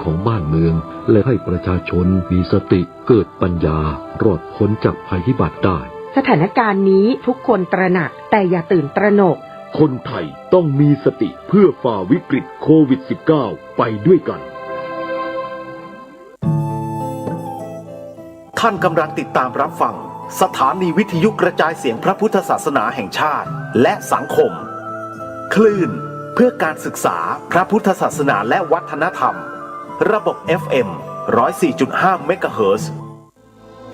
ของบ้านเมืองและให้ประชาชนมีสติเกิดปัญญารอดพ้นจากภัยพิบัติได้สถานการณ์นี้ทุกคนตระหนักแต่อย่าตื่นตระหนกคนไทยต้องมีสติเพื่อฝ่าวิกฤตโควิด -19 ไปด้วยกันท่านกำลังติดตามรับฟังสถานีวิทยุกระจายเสียงพระพุทธศาสนาแห่งชาติและสังคมคลื่นเพื่อการศึกษาพระพุทธศาสนาและวัฒนธรรมระบบ FM 104.5 เมกะเฮิรตซ์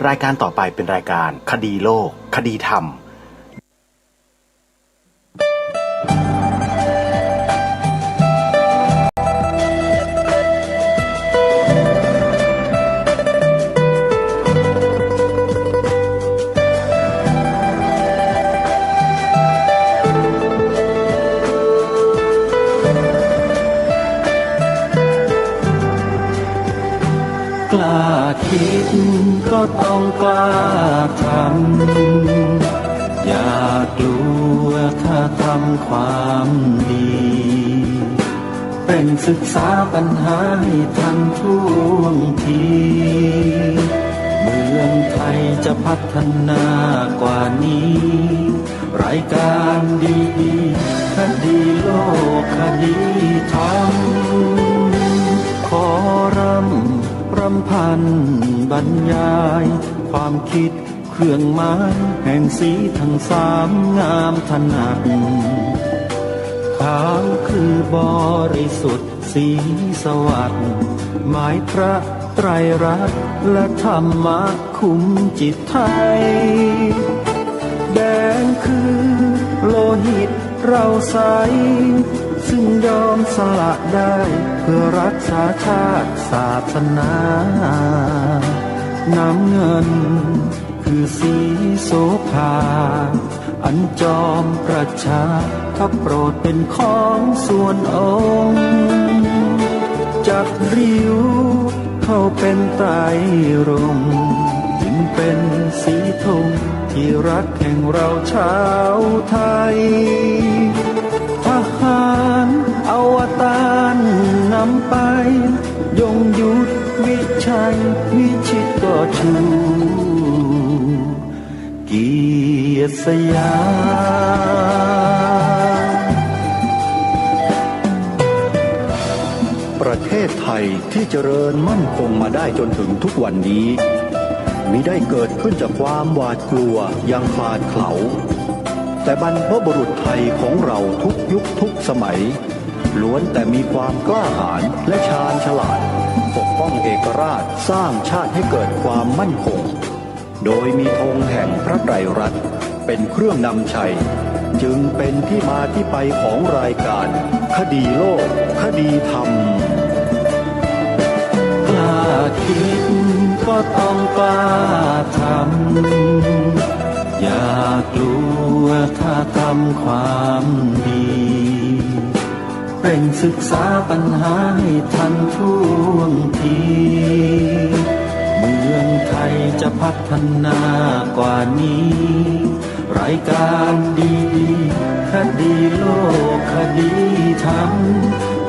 รายการต่อไปเป็นรายการคดีโลกคดีธรรมกล้าคิดก็ต้องกล้าทำอย่ากลัวถ้าทำความดีเป็นศึกษาปัญหาให้ทันท่วงทีเมืองไทยจะพัฒนากว่านี้รายการดีๆคดีโลกคดีธรรมขอรำพันบรรยายความคิดเครื่องหมายแห่งสีทั้งสามงามถนัดขาวคือบริสุทธิ์สีสวัสดิ์หมายพระไตรรัตน์และธรรมะคุมจิตไทยแดงคือโลหิตเราใสซึ่งยอมสละได้เพื่อรักษาชาติศาสนาน้ำเงินคือสีโสภาอันจอมประชาถ้าโปรดเป็นของส่วนองค์จากริ้วเข้าเป็นไตรรงค์จึงเป็นสีธงที่รักแห่งเราชาวไทยทหารอวตารนำไปยงยุทธวิชัยวิชิตก็ชูเกียรติสยามประเทศไทยที่เจริญมั่นคงมาได้จนถึงทุกวันนี้มิได้เกิดขึ้นจากความหวาดกลัวอย่างคลาดเขลาแต่บรรพบุรุษไทยของเราทุกยุคทุกสมัยล้วนแต่มีความกล้าหาญและชาญฉลาดปกป้องเอกราชสร้างชาติให้เกิดความมั่นคงโดยมีธงแห่งพระไตรรัตน์เป็นเครื่องนำชัยจึงเป็นที่มาที่ไปของรายการคดีโลกคดีธรรมกล้าคิดก็ต้องกล้าทำอย่ากลัวถ้าทำความดีเร่งศึกษาปัญหาให้ทันท่วงทีเมืองไทยจะพัฒนากว่านี้รายการดีๆคดีโลกคดีธรรม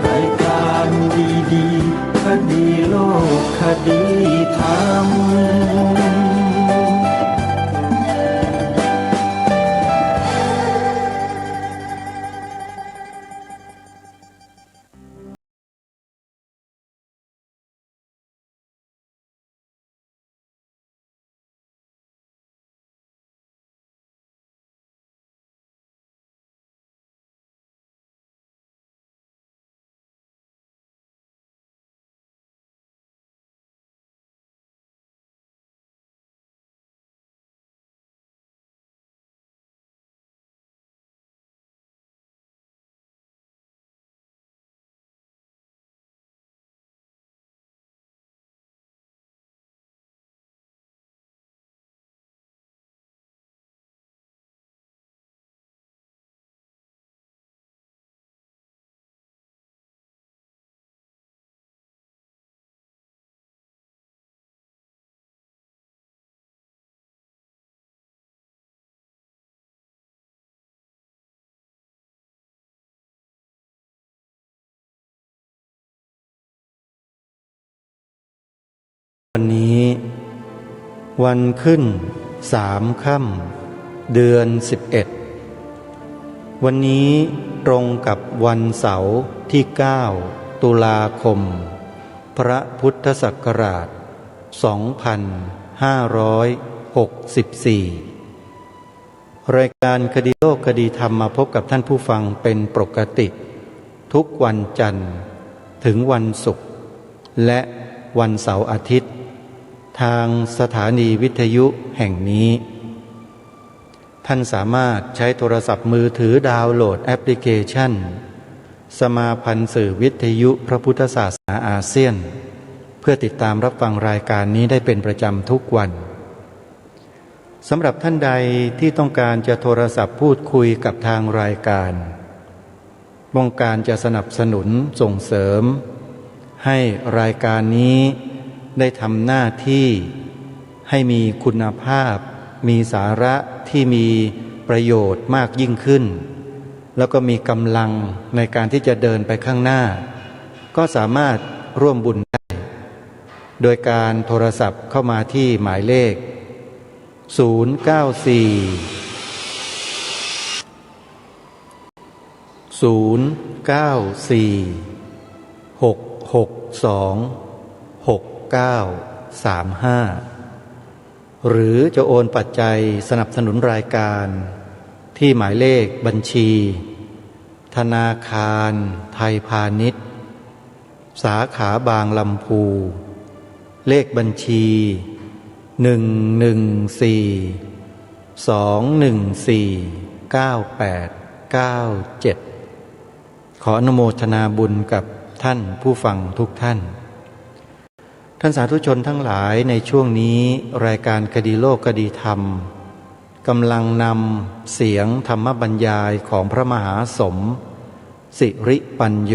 รายการดีๆคดีโลกคดีธรรม วันขึ้น3 ค่ำเดือน11วันนี้ตรงกับวันเสาร์ที่9ตุลาคมพระพุทธศักราช2564รายการคดีโลกคดีธรรมมาพบกับท่านผู้ฟังเป็นปกติทุกวันจันทร์ถึงวันศุกร์และวันเสาร์อาทิตย์ทางสถานีวิทยุแห่งนี้ท่านสามารถใช้โทรศัพท์มือถือดาวน์โหลดแอปพลิเคชันสมาพันธ์สื่อวิทยุพระพุทธศาสนาอาเซียนเพื่อติดตามรับฟังรายการนี้ได้เป็นประจำทุกวันสำหรับท่านใดที่ต้องการจะโทรศัพท์พูดคุยกับทางรายการต้องการจะสนับสนุนส่งเสริมให้รายการนี้ได้ทำหน้าที่ให้มีคุณภาพมีสาระที่มีประโยชน์มากยิ่งขึ้นแล้วก็มีกำลังในการที่จะเดินไปข้างหน้าก็สามารถร่วมบุญได้โดยการโทรศัพท์เข้ามาที่หมายเลข094-662-6935หรือจะโอนปัจจัยสนับสนุนรายการที่หมายเลขบัญชีธนาคารไทยพาณิชย์สาขาบางลำพูเลขบัญชี114-214-9897ขออนุโมทนาบุญกับท่านผู้ฟังทุกท่านท่านสาธุชนทั้งหลายในช่วงนี้รายการคดีโลกคดีธรรมกำลังนำเสียงธรรมบรรยายของพระมหาสมสิริปัญโย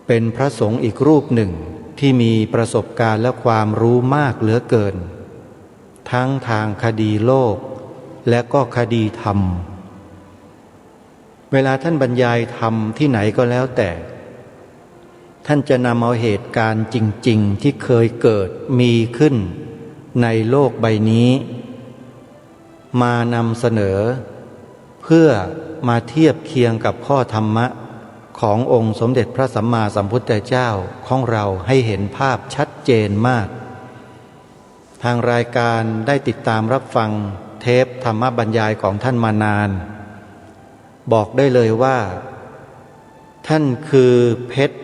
เป็นพระสงฆ์อีกรูปหนึ่งที่มีประสบการณ์และความรู้มากเหลือเกินทั้งทางคดีโลกและก็คดีธรรมเวลาท่านบรรยายธรรมที่ไหนก็แล้วแต่ท่านจะนำเอาเหตุการณ์จริงๆที่เคยเกิดมีขึ้นในโลกใบนี้มานำเสนอเพื่อมาเทียบเคียงกับข้อธรรมะขององค์สมเด็จพระสัมมาสัมพุทธเจ้าของเราให้เห็นภาพชัดเจนมากทางรายการได้ติดตามรับฟังเทปธรรมบรรยายของท่านมานานบอกได้เลยว่าท่านคือเพชร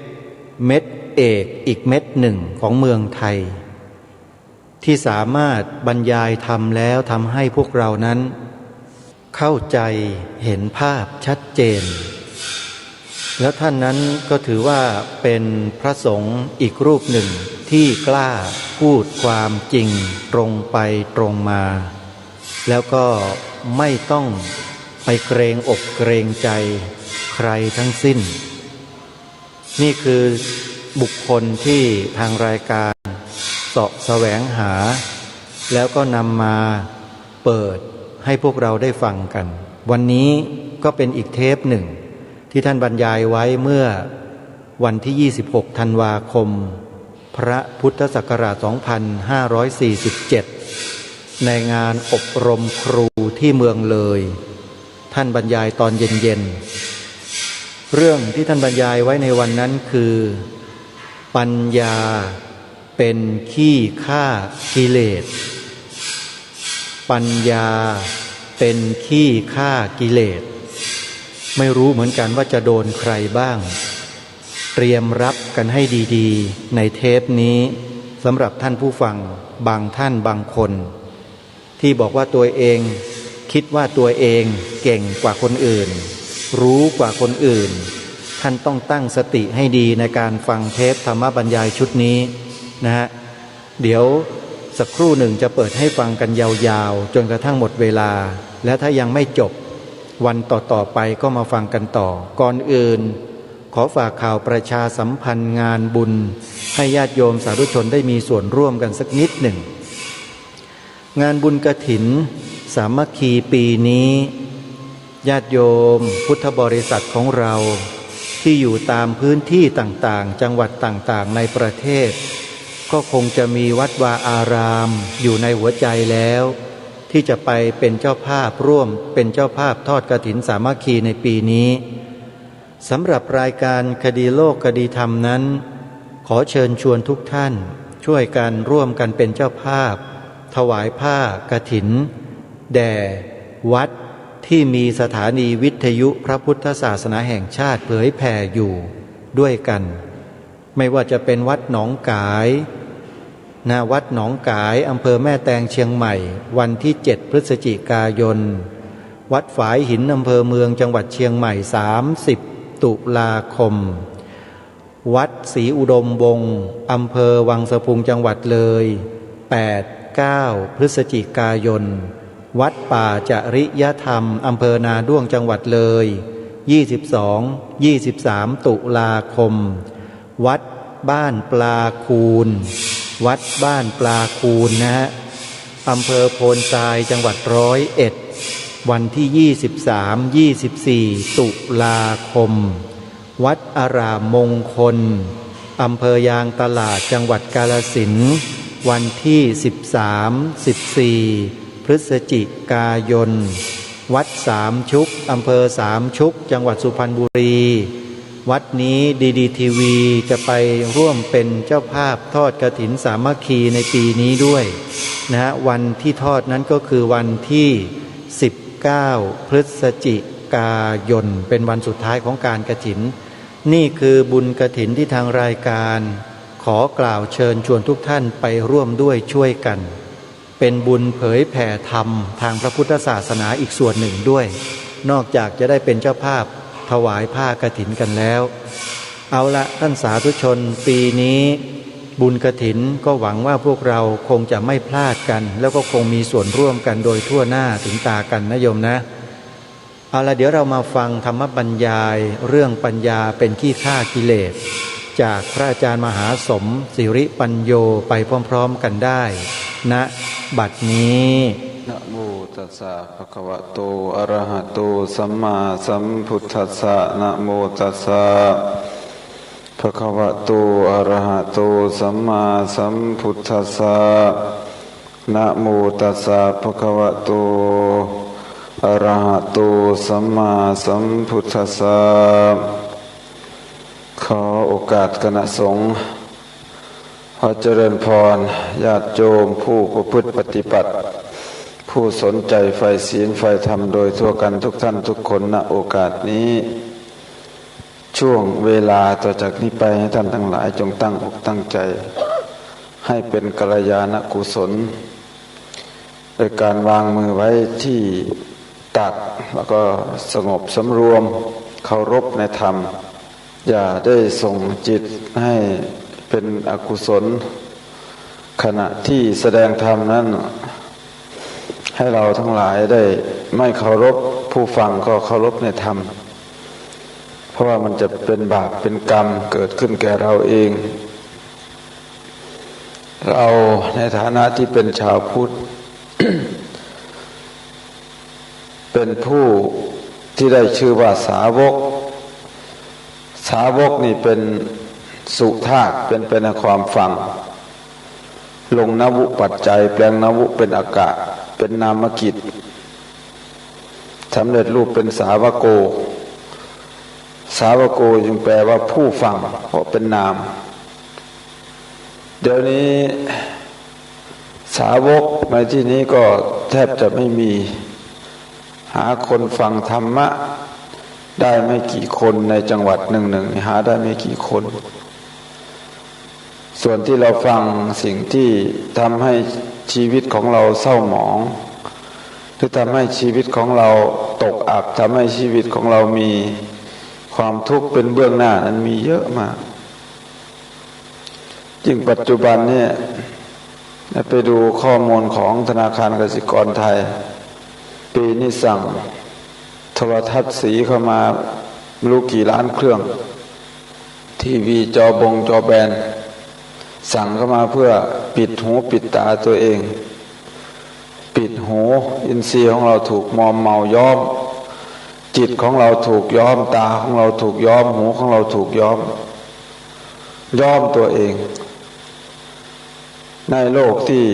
เม็ดเอกอีกเม็ดหนึ่งของเมืองไทยที่สามารถบรรยายธรรมแล้วทำให้พวกเรานั้นเข้าใจเห็นภาพชัดเจนแล้วท่านนั้นก็ถือว่าเป็นพระสงฆ์อีกรูปหนึ่งที่กล้าพูดความจริงตรงไปตรงมาแล้วก็ไม่ต้องไปเกรงอกเกรงใจใครทั้งสิ้นนี่คือบุคคลที่ทางรายการเสาะแสวงหาแล้วก็นำมาเปิดให้พวกเราได้ฟังกันวันนี้ก็เป็นอีกเทปหนึ่งที่ท่านบรรยายไว้เมื่อวันที่26ธันวาคมพระพุทธศักราช2547ในงานอบรมครูที่เมืองเลยท่านบรรยายตอนเย็นๆเรื่องที่ท่านบรรยายไว้ในวันนั้นคือปัญญาเป็นขี้ฆ่ากิเลสปัญญาเป็นขี้ฆ่ากิเลสไม่รู้เหมือนกันว่าจะโดนใครบ้างเตรียมรับกันให้ดีๆในเทปนี้สำหรับท่านผู้ฟังบางท่านบางคนที่บอกว่าตัวเองคิดว่าตัวเองเก่งกว่าคนอื่นรู้กว่าคนอื่นท่านต้องตั้งสติให้ดีในการฟังเทปธรรมบรรยายชุดนี้นะฮะเดี๋ยวสักครู่หนึ่งจะเปิดให้ฟังกันยาวๆจนกระทั่งหมดเวลาและถ้ายังไม่จบวันต่อๆไปก็มาฟังกันต่อก่อนอื่นขอฝากข่าวประชาสัมพันธ์งานบุญให้ญาติโยมสาธุชนได้มีส่วนร่วมกันสักนิดหนึ่งงานบุญกฐินสามัคคีปีนี้ญาติโยมพุทธบริษัทของเราที่อยู่ตามพื้นที่ต่างๆจังหวัดต่างๆในประเทศ ก็คงจะมีวัดวาอารามอยู่ในหัวใจแล้วที่จะไปเป็นเจ้าภาพร่วมเป็นเจ้าภาพทอดกฐินสามัคคีในปีนี้สำหรับรายการคดีโลกคดีธรรมนั้นขอเชิญชวนทุกท่านช่วยกันร่วมกันเป็นเจ้าภาพถวายผ้ากฐินแด่วัดที่มีสถานีวิทยุพระพุทธศาสนาแห่งชาติเผยแผ่อยู่ด้วยกันไม่ว่าจะเป็นวัดหนองกายวัดหนองกายอำเภอแม่แตงเชียงใหม่วันที่7พฤศจิกายนวัดฝายหินอำเภอเมืองจังหวัดเชียงใหม่30ตุลาคมวัดศรีอุดมวงศ์อำเภอวังสะพุงจังหวัดเลย8-9 พฤศจิกายนวัดป่าจริยธรรมอำเภอนาด้วงจังหวัดเลย22-23 ตุลาคมวัดบ้านปลาคูนวัดบ้านปลาคูนอำเภอโพนทรายจังหวัด101วันที่23-24 ตุลาคมวัดอารามมงคลอำเภอยางตลาดจังหวัดกาฬสินธุ์วันที่13-14 พฤศจิกายนวัดสามชุกอำเภอสามชุกจังหวัดสุพรรณบุรีวัดนี้ดีทีวีจะไปร่วมเป็นเจ้าภาพทอดกฐินสามัคคีในปีนี้ด้วยวันที่ทอดนั้นก็คือวันที่19 พฤศจิกายนเป็นวันสุดท้ายของการกฐินนี่คือบุญกฐินที่ทางรายการขอกล่าวเชิญชวนทุกท่านไปร่วมด้วยช่วยกันเป็นบุญเผยแผ่ธรรมทางพระพุทธศาสนาอีกส่วนหนึ่งด้วยนอกจากจะได้เป็นเจ้าภาพถวายผ้ากฐินกันแล้วเอาละท่านสาธุชนปีนี้บุญกฐินก็หวังว่าพวกเราคงจะไม่พลาดกันแล้วก็คงมีส่วนร่วมกันโดยทั่วหน้าถึงตากันนะโยมนะเอาละเดี๋ยวเรามาฟังธรรมบรรยายเรื่องปัญญาเป็นขี้ฆ่ากิเลสจากพระอาจารย์มหาสมศิริปัญโยไปพร้อมๆกันได้ณบัดนี้นะโมตัสสะภะคะวะโตอะระหะโตสัมมาสัมพุทธัสสะนะโมตัสสะภะคะวะโตอะระหะโตสัมมาสัมพุทธัสสะนะโมตัสสะภะคะวะโตอะระหะโตสัมมาสัมพุทธัสสะขอโอกาสคณะสงฆ์ขอเจริญพรญาติโยมผู้ประพฤติปฏิบัติผู้สนใจใฝ่ศีลใฝ่ธรรมโดยทั่วกันทุกท่านทุกคนณโอกาสนี้ช่วงเวลาต่อจากนี้ไปให้ท่านทั้งหลายจงตั้งอกตั้งใจให้เป็นกัลยาณกุศลโดยการวางมือไว้ที่ตักแล้วก็สงบสำรวมเคารพในธรรมอย่าได้ส่งจิตให้เป็นอกุศลขณะที่แสดงธรรมนั้นให้เราทั้งหลายได้ไม่เคารพผู้ฟังก็เคารพในธรรมเพราะว่ามันจะเป็นบาปเป็นกรรมเกิดขึ้นแก่เราเองเราในฐานะที่เป็นชาวพุทธ เป็นผู้ที่ได้ชื่อว่าสาวกสาวกนี่เป็นสุธาตุเป็นไปในความฟังลงนวุปัจจัยแปลงนวุเป็นอากาศเป็นนามกิจสำเร็จรูปเป็นสาวโกสาวโกจึงแปลว่าผู้ฟังเพราะเป็นนามเดี๋ยวนี้สาวกในที่นี้ก็แทบจะไม่มีหาคนฟังธรรมะได้ไม่กี่คนในจังหวัดหนึ่งหาได้ไม่กี่คนส่วนที่เราฟังสิ่งที่ทำให้ชีวิตของเราเศร้าหมองหรือทำให้ชีวิตของเราตกอับทำให้ชีวิตของเรามีความทุกข์เป็นเบื้องหน้านั้นมีเยอะมากยิ่งปัจจุบันเนี่ยไปดูข้อมูลของธนาคารกสิกรไทยปีนี้สั่งโทรทัศน์สีเข้ามาไม่รู้กี่ล้านเครื่องทีวีจอแบนสั่งเข้ามาเพื่อปิดหูปิดตาตัวเองปิดหูอินทรีย์ของเราถูกมอมเมาย้อมจิตของเราถูกย้อมตาของเราถูกย้อมหูของเราถูกย้อมตัวเอง ในโลกที่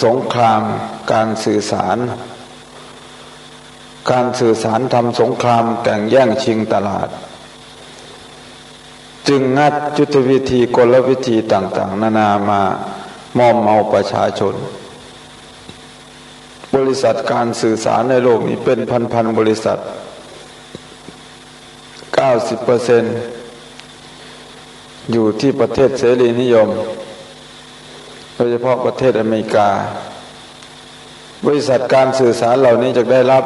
สงครามการสื่อสารทำสงครามแข่งแย่งชิงตลาดจึงงัดยุทธวิธีกลวิธีต่างๆนานามามอมเมาประชาชนบริษัทการสื่อสารในโลกนี้เป็นพันๆบริษัท 90% อยู่ที่ประเทศเสรีนิยมโดยเฉพาะประเทศอเมริกาบริษัทการสื่อสารเหล่านี้จะได้รับ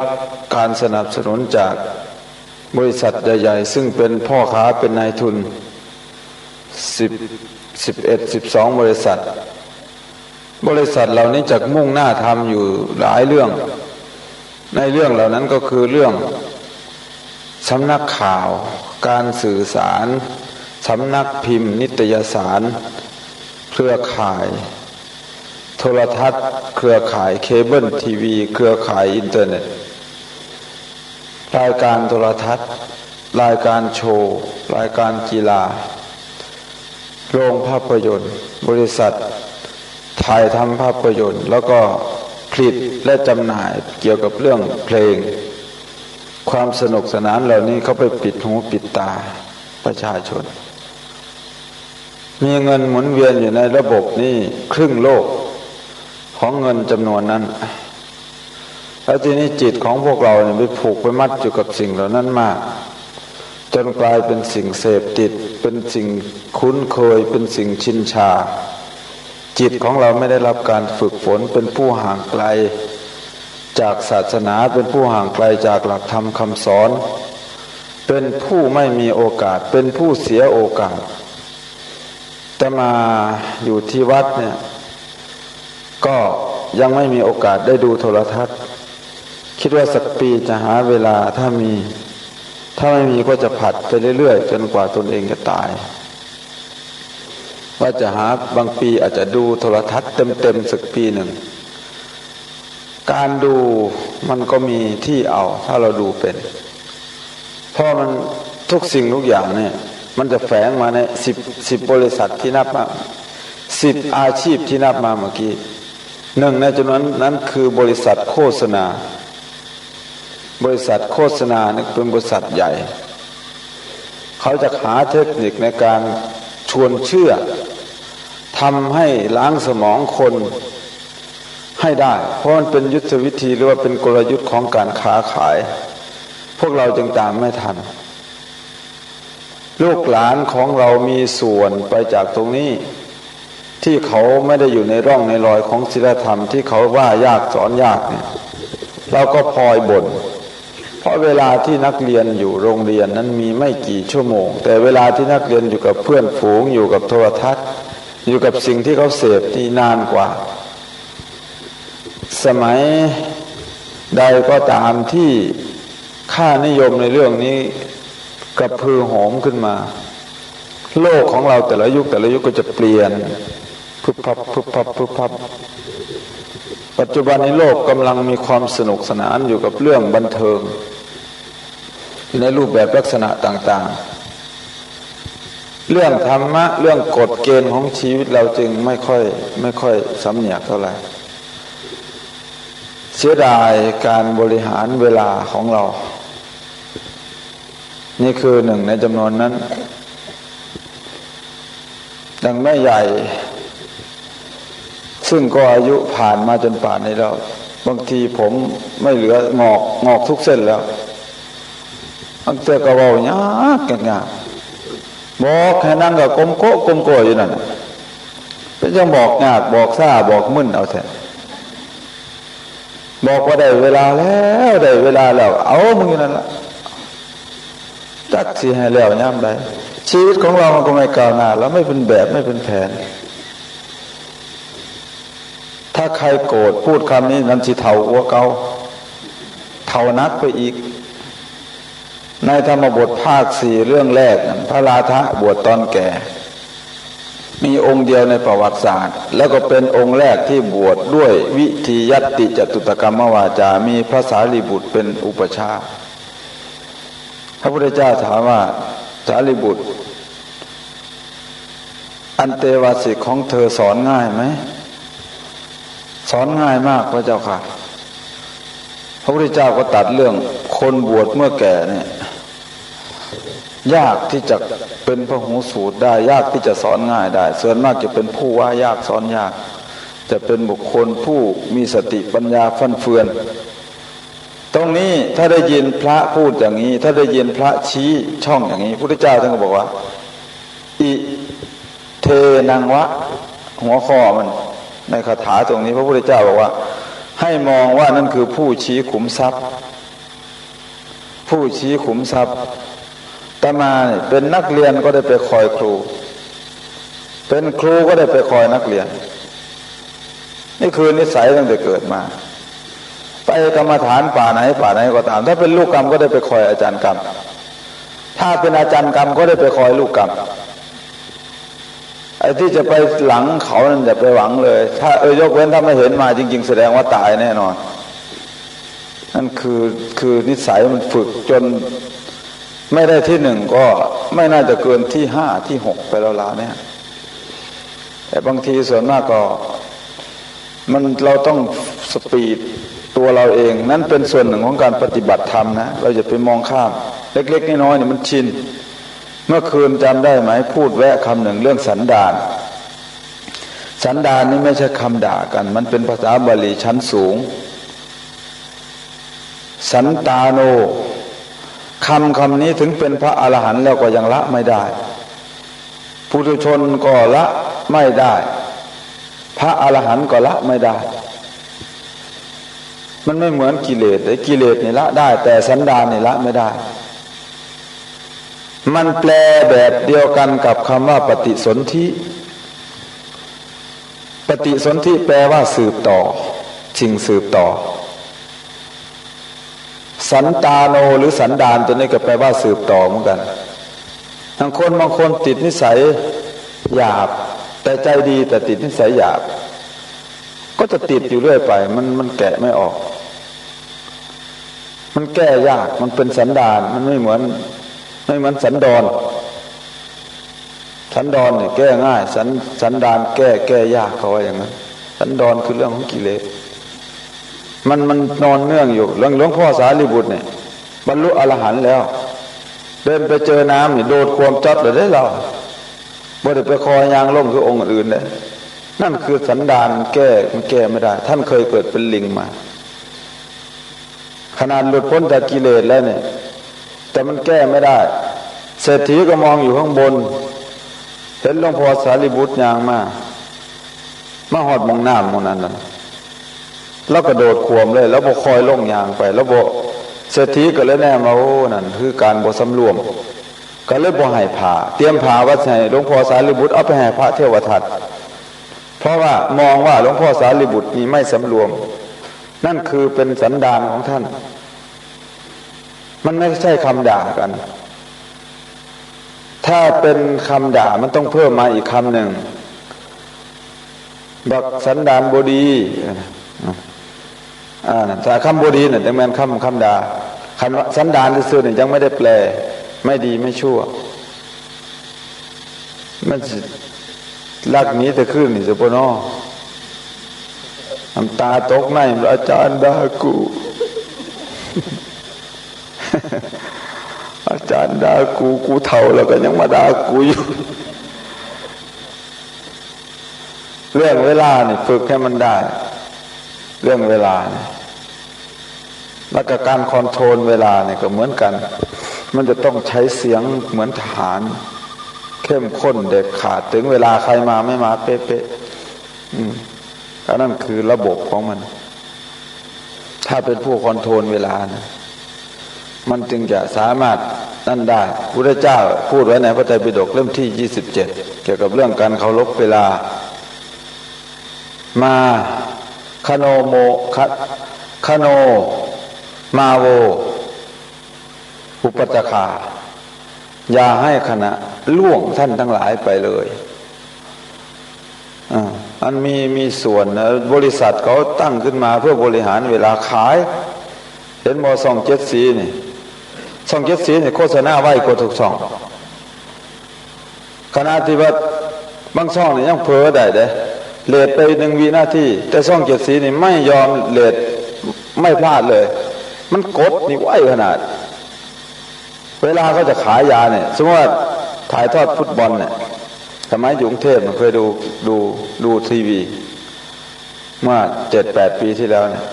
การสนับสนุนจากบริษัทใหญ่ๆซึ่งเป็นพ่อค้าเป็นนายทุน12 บริษัทเหล่านี้จะมุ่งหน้าทำอยู่หลายเรื่องในเรื่องเหล่านั้นก็คือเรื่องสำนักข่าวการสื่อสารสำนักพิมพ์นิตยสารเครือข่ายโทรทัศน์เครือข่ายเคเบิลทีวีเครือข่ายอินเทอร์เน็ตรายการโทรทัศน์รายการโชว์รายการกีฬาโรงภาพยนตร์บริษัทถ่ายทำภาพยนตร์แล้วก็ผลิตและจำหน่ายเกี่ยวกับเรื่องเพลงความสนุกสนานเหล่านี้เขาไปปิดหูปิดตาประชาชนมีเงินหมุนเวียนอยู่ในระบบนี้ครึ่งโลกของเงินจำนวนนั้นแล้วทีนี้จิตของพวกเราเนี่ยไปผูกไปมัดอยู่กับสิ่งเหล่านั้นมากจนกลายเป็นสิ่งเสพติดเป็นสิ่งคุ้นเคยเป็นสิ่งชินชาจิตของเราไม่ได้รับการฝึกฝนเป็นผู้ห่างไกลจากศาสนาเป็นผู้ห่างไกลจากหลักธรรมคำสอนเป็นผู้ไม่มีโอกาสเป็นผู้เสียโอกาสแต่มาอยู่ที่วัดเนี่ยก็ยังไม่มีโอกาสได้ดูโทรทัศน์คิดว่าสักปีจะหาเวลาถ้าไม่มีก็จะผัดไปเรื่อยๆจนกว่าตนเองจะตายว่าจะหาบางปีอาจจะดูโทรทัศน์เต็มๆสักปีหนึ่งการดูมันก็มีที่เอาถ้าเราดูเป็นเพราะมันทุกสิ่งทุกอย่างเนี่ยมันจะแฝงมาใน10บริษัทที่นับมา10อาชีพที่นับมาเมื่อกี้หนึ่งในจำนวนนั้นคือบริษัทโฆษณาบริษัทโฆษณานี่เป็นบริษัทใหญ่เขาจะหาเทคนิคในการชวนเชื่อทำให้ล้างสมองคนให้ได้เพราะมันเป็นยุทธวิธีหรือว่าเป็นกลยุทธ์ของการค้าขายพวกเราจึงตามไม่ทันลูกหลานของเรามีส่วนไปจากตรงนี้ที่เขาไม่ได้อยู่ในร่องในรอยของศีลธรรมที่เขาว่ายากสอนยากเนี่ยเราก็พลอยบ่นเพราะเวลาที่นักเรียนอยู่โรงเรียนนั้นมีไม่กี่ชั่วโมงแต่เวลาที่นักเรียนอยู่กับเพื่อนฝูงอยู่กับโทรทัศน์อยู่กับสิ่งที่เขาเสพที่นานกว่าสมัยใดก็ตามที่ค่านิยมในเรื่องนี้กระพือโหมขึ้นมาโลกของเราแต่ละยุคก็จะเปลี่ยนพึบพับพึบพับพึบพับปัจจุบันนี้โลกกำลังมีความสนุกสนานอยู่กับเรื่องบันเทิงในรูปแบบลักษณะต่างๆเรื่องธรรมะเรื่องกฎเกณฑ์ของชีวิตเราจึงไม่ค่อยสำเนียกเท่าไหร่เสียดายการบริหารเวลาของเรานี่คือหนึ่งในจำนวนนั้นดังแม่ใหญ่ซึ่งก็อายุผ่านมาจนป่านนี้แล้วบางทีผมไม่เหลืองอกทุกเส้นแล้วอันเตะกระเบาเนี้ยง่ายบอกให้นั่งกับกลมโกอยู่นั่นก็ยังบอกงากบอกซ่าบอกมึนเอาแท้บอกว่าได้เวลาแล้วเอามึงอยู่นั่นละจักสิให้แล้วย่ำใดชีวิตของเรามันก็ไม่ก้าวหน้าแล้วไม่เป็นแบบไม่เป็นแผนถ้าใครโกรธพูดคำนี้นั้นสิเท่าหัวเก่าเท่านักไปอีกในธรรมบทภาค 4เรื่องแรกพระราธะบวชตอนแก่มีองค์เดียวในประวัติศาสตร์แล้วก็เป็นองค์แรกที่บวชด้วยวิธียัตติจตุตกรรมวาจามีพระสารีบุตรเป็นอุปชฌาย์พระพุทธเจ้าถามว่าสารีบุตรอันเตวาสิกของเธอสอนง่ายไหม สอนง่ายมากพระเจ้าค่ะพระพุทธเจ้าก็ตัดเรื่องคนบวชเมื่อแก่เนี่ยยากที่จะเป็นพหูสูตรได้ยากที่จะสอนง่ายได้ส่วนมากจะเป็นผู้ว่ายากสอนยากจะเป็นบุคคลผู้มีสติปัญญาฟั่นเฟือนตรงนี้ถ้าได้ยินพระพูดอย่างนี้ถ้าได้ยินพระชี้ช่องอย่างนี้พระพุทธเจ้าท่านก็บอกว่าอิเทนังวะหัวข้อมันในคาถาตรงนี้พระพุทธเจ้าบอกว่าให้มองว่านั่นคือผู้ชี้ขุมทรัพย์ผู้ชี้ขุมทรัพย์อาตมาเนี่ยเป็นนักเรียนก็ได้ไปคอยครูเป็นครูก็ได้ไปคอยนักเรียนนี่คือนิสัยตั้งแต่เกิดมาไปกรรมฐานป่าไหนก็ตามถ้าเป็นลูกกรรมก็ได้ไปคอยอาจารย์กรรมถ้าเป็นอาจารย์กรรมก็ได้ไปคอยลูกกรรมไอ้ที่จะไปหลังเขานั่นอย่าไปหวังเลยถ้ายกเว้นถ้าไม่เห็นมาจริงๆแสดงว่าตายแน่นอนนั่นคือนิสัยมันฝึกจนไม่ได้ที่หนึ่งก็ไม่น่าจะเกินที่ห้าที่หกไปแล้วล่ะเนี่ยแต่บางทีส่วนมากก็เราต้องสปีดตัวเราเองนั้นเป็นส่วนหนึ่งของการปฏิบัติธรรมนะเราอย่าไปมองข้ามเล็กๆน้อยๆเนี่ยมันชินเมื่อคืนจำได้ไหมพูดแวะคำหนึ่งเรื่องสันดานสันดานนี่ไม่ใช่คำด่ากันมันเป็นภาษาบาลีชั้นสูงสันตาโนคำนี้ถึงเป็นพระอรหันต์แล้วก็ยังละไม่ได้ปุถุชนก็ละไม่ได้พระอรหันต์ก็ละไม่ได้มันไม่เหมือนกิเลสไอ้กิเลสนี่ละได้แต่สันดานนี่ละไม่ได้มันแปลแบบเดียวกันกับคำว่าปฏิสนธิปฏิสนธิแปลว่าสืบต่อสิ่งสืบต่อสันตาโนหรือสันดานตัวนี้ก็แปลว่าสืบต่อเหมือนกันบางคนติดนิสัยหยาบแต่ใจดีแต่ติดนิสัยหยาบก็จะติดอยู่เรื่อยไปมันแกะไม่ออกมันแก้ยากมันเป็นสันดานมันไม่เหมือนสันดอนเนี่ยแก้ง่ายสันดานแก้ยากเขาว่าอย่างนั้นสันดอนคือเรื่องของกิเลสมันนอนเนื่องอยู่หลวงพ่อสารีบุตรเนี่ยบรรลุอรหันต์แล้วเดินไปเจอน้ำนี่โดดความจัดเลยได้เราบ่ได้ไปคอยยางล่มคือองค์อื่นเลยนั่นคือสันดานมันแก้ไม่ได้ท่านเคยเกิดเป็นลิงมาขนาดหลุดพ้นจากกิเลสแล้วเนี่ยแต่มันแก้ไม่ได้เศรษฐีก็มองอยู่ข้างบนเห็นหลวงพ่อสารีบุตรยางมาหอดมองน้ำมองนั้นแล้วกระโดดขวมเลยแล้วบ่คอยล่งยางไปแล้วบ่เศรษฐีก็เลยแน่มาโอ้นั่นคือการบ่สำรวมก็เลยบ่ให้ผ่าเตรียมผ่าวัดให้หลวงพ่อสารีบุตรเอาไปให้พระเทวทัตเพราะว่ามองว่าหลวงพ่อสารีบุตรนี้ไม่สำรวมนั่นคือเป็นสันดานของท่านมันไม่ใช่คำด่ากันถ้าเป็นคำด่ามันต้องเพิ่มมาอีกคำหนึ่งบักสันดานบดีถ้าคำบดีเนี่ยยังแม่นคำด่าคำสันดานซื่อๆเนี่ยยังไม่ได้แปลไม่ดีไม่ชั่วมันลักนี้แต่ขึ้นนี่สิปนอน้ำตาตกในอาจารย์ด่ากู อาจารย์ด่ากูเฒ่าแล้วก็ยังมาด่ากูอยู่ เรื่องเวลานี่ฝึกให้มันได้เรื่องเวลาเนี่ยแล้วก็การคอนโทรลเวลาเนี่ยก็เหมือนกันมันจะต้องใช้เสียงเหมือนทหารเข้มข้นเด็ดขาดถึงเวลาใครมาไม่มาเป๊ะๆนั่นคือระบบของมันถ้าเป็นผู้คอนโทรลเวลานะมันจึงจะสามารถนั่นได้พระพุทธเจ้าพูดไว้ในพระไตรปิฎกเล่มที่27เกี่ยวกับเรื่องการเคารพเวลามาคโนมาโวอุปัฏฐาอย่าให้ขณะล่วงท่านทั้งหลายไปเลยอันมีส่วนนะบริษัทเขาตั้งขึ้นมาเพื่อบริหารเวลาขายเห็นมอส่อง7สีนี่ส่อง7สีนี่โฆษณาไว้กว่าทุกช่องขณะที่ว่าบางช่องนี่ยังเพ้อได้เด้ เลทไป1 วินาทีแต่ช่อง7 สีนี่ไม่ยอมเลทไม่พลาดเลยมันกดนี่ไวขนาดเวลาเขาจะขายยาเนี่ยสมมติว่าถ่ายทอดฟุตบอลเนี่ยสมัยอยู่กรุงเทพเคยดูทีวีเมื่อ 7-8 ปีที่แล้วเนี่ย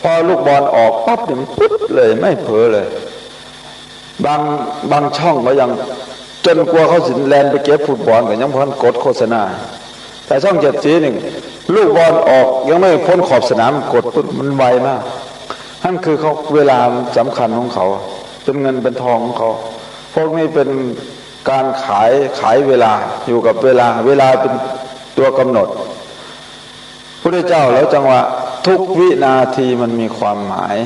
พอลูกบอลออกปั๊บเนี่ยมันปุ๊บเลยไม่เผลอเลยบางช่องก็ยังจนกลัวเขาสิแลนไปเก็บฟุตบอลก็ยังพันกดโฆษณาแต่ช่อง7 สีหนึ่งลูกบอลออกยังไม่พ้นขอบสนามกดปุ๊บมันไวมากนั่นคือเขาเวลาสำคัญของเขาเป็นเงินเป็นทองของเขาพวกนี้เป็นการขายเวลาอยู่กับเวลาเป็นตัวกำหนดพระเจ้าแล้วจังว่าทุกวินาทีมันมีความหมาย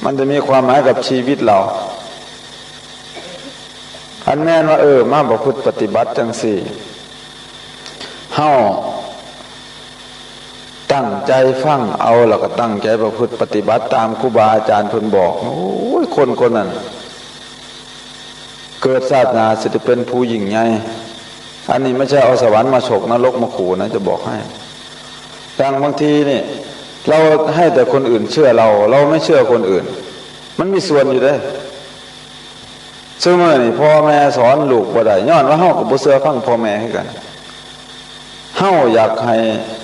มันจะมีความหมายกับชีวิตเราอันแม่นว่ามาประพฤติปฏิบัติจังสี่เฮาตั้งใจฟังเอาแล้วก็ตั้งใจประพฤติปฏิบัติตามครูบาอาจารย์เพิ่นบอกโอ้ยคนนั้นเกิดชาติหน้าสิจะเป็นผู้ยิ่งใหญ่อันนี้ไม่ใช่เอาสวรรค์มาฉกนรกมาขู่นะจะบอกให้ดังบางทีนี่เราให้แต่คนอื่นเชื่อเราไม่เชื่อคนอื่นมันมีส่วนอยู่ได้ซึ่งเมื่อนี่พ่อแม่สอนลูกบ่ได้ย้อนว่าเฮาก็บ่เชื่อฟังพ่อแม่คือกันเฮาอยากให้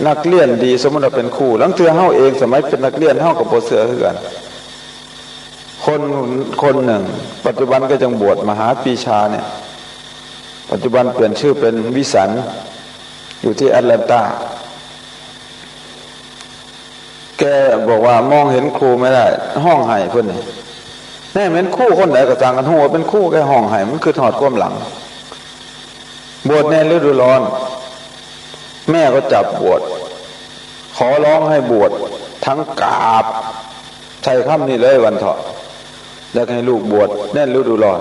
นักเรียนดีสมมุติว่าเป็นครูลังเทื่อเฮาเองสมัยเป็นนักเรียนเฮาก็บ่เชื่อคือกันคนหนึ่งปัจจุบันก็จังบวชมหาปีชาเนี่ยปัจจุบันเปลี่ยนชื่อเป็นวิสันอยู่ที่แอตแลนตาแกบอกว่ามองเห็นครูไม่ได้ห้องไห้เพิ่นนี่แน่เหมือนครูคนไหนก็ต่างกันหัวเป็นครูแค่ห้องไห้มันคือถอดความหลังบวชในฤดูร้อนแม่ก็จับบวชขอร้องให้บวชทั้งกราบใช้คำนี้เลยวันเถาะแล้วให้ลูกบวชแน่ฤดูร้อน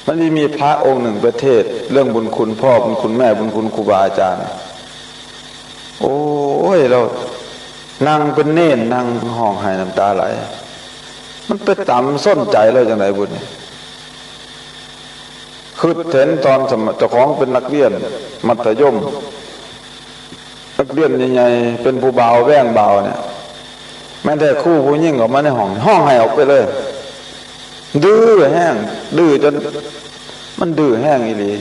มันมีพระองค์หนึ่งประเทศเรื่องบุญคุณพ่อบุญคุณแม่บุญคุณครูบาอาจารย์โอ้ยเรานั่งเป็นเน่นนั่งห้องไห้น้ำตาไหลมันไปต่ำส้นใจเลยจังไหนบุญคือเห็นตอนสมัยเจ้าของเป็นนักเรียนมัธยมนักเรียนใหญ่ๆเป็นผู้เบาแว่งเบาเนี่ยแม้แต่ครู่ผู้ยิ่งออกมาในห้องไห้ออกไปเลยดื้อแห้งดื้อจนมันดื้อแห้งอีหลี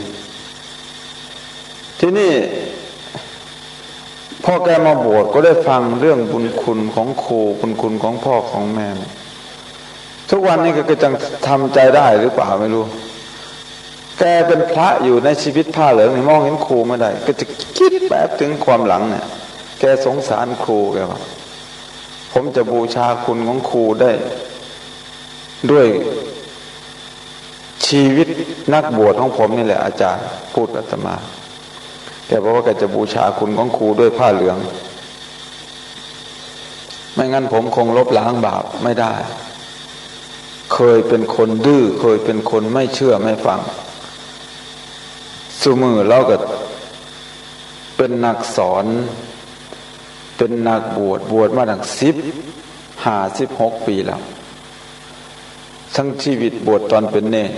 ที่นี่พ่อแกมาบวชก็ได้ฟังเรื่องบุญคุณของครูบุญคุณของพ่อของแม่ทุกวันนี้ก็จะทำใจได้หรือเปล่าไม่รู้แกเป็นพระอยู่ในชีวิตผ้าเหลืองมองเห็นครูไม่ได้ก็จะคิดแบบถึงความหลังเนี่ยแกสงสารครูแกว่าผมจะบูชาคุณของครูได้ด้วยชีวิตนักบวชของผมนี่แหละอาจารย์พูดอาตมาแกบอกว่าแกจะบูชาคุณของครูด้วยผ้าเหลืองไม่งั้นผมคงลบล้างบาปไม่ได้เคยเป็นคนดื้อเคยเป็นคนไม่เชื่อไม่ฟังสุมือเราก็เป็นนักสอนเป็นนักบวชมาตั้ง16 ปีแล้วทั้งชีวิตบวชตอนเป็นเนร